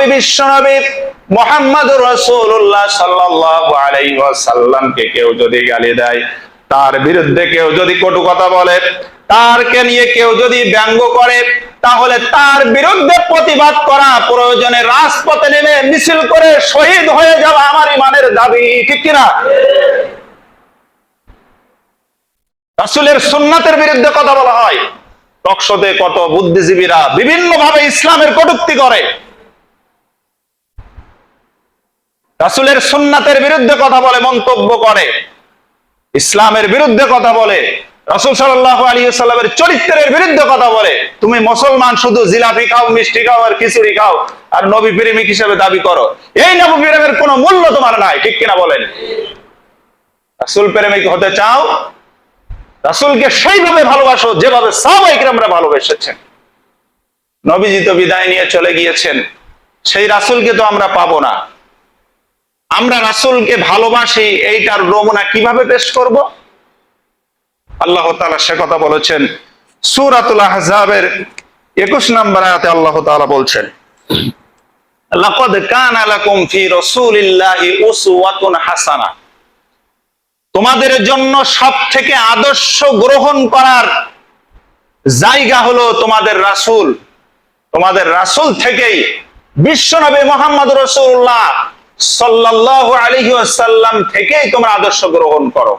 নবী বিশ্ব নবী মুহাম্মদুর রাসূলুল্লাহ সাল্লাল্লাহু আলাইহি ওয়াসাল্লামকে কেউ যদি গালি দেয়, তার বিরুদ্ধে কেউ যদি কটু কথা বলে, তারকে নিয়ে কেউ যদি ব্যঙ্গ করে, তাহলে তার বিরুদ্ধে প্রতিবাদ করা, প্রয়োজনে রাজপথে নেমে মিছিল করে শহীদ হয়ে যাওয়া আমার ইমানের দাবি, ঠিক কিনা? রাসূলের সুন্নাতের বিরুদ্ধে কথা বলা হয়, টকশোতে কত বুদ্ধিজীবীরা বিভিন্ন ভাবে ইসলামের কটূক্তি করে, রাসূলের সুন্নাতের বিরুদ্ধে কথা বলে, মন্তব্য করে, ইসলামের বিরুদ্ধে কথা বলে, রাসূল সাল্লাল্লাহু আলাইহি ওয়াসাল্লামের চরিত্রের বিরুদ্ধে কথা বলে। তুমি মুসলমান শুধু জিলাপি খাও, মিষ্টি খাও আর খিচুড়ি খাও আর নবী প্রেমিক হিসেবে দাবি করো, এই নবী প্রেমের কোনো মূল্য তোমার নাই, ঠিক কিনা বলেন? রাসূল প্রেমিক হতে চাও, রাসূলকে সেইভাবে ভালোবাসো যেভাবে সাহাবায়ে কিরামরা ভালোবেসেছেন। নবীজি তো বিদায় নিয়ে চলে গিয়েছেন, সেই রাসূলকে তো আমরা পাবো না। আমরা রাসূলকে ভালোবাসি, এইটার নমুনা কিভাবে পেশ করব? আল্লাহ তাআলা সে কথা বলেছেন সূরাতুল আহজাবের 21 নম্বর আয়াতে। আল্লাহ তাআলা বলছেন, লাকাদ কানা লাকুম ফি রাসূলিল্লাহি উসওয়াতুন হাসানাহ, তোমাদের জন্য সবথেকে আদর্শ গ্রহণ করার জায়গা হলো তোমাদের রাসূল। তোমাদের রাসূল থেকেই বিশ্বনবী মুহাম্মদ রাসূলুল্লাহ সাল্লাল্লাহু আলাইহি ওয়াসাল্লাম থেকেই তোমরা আদর্শ গ্রহণ করো।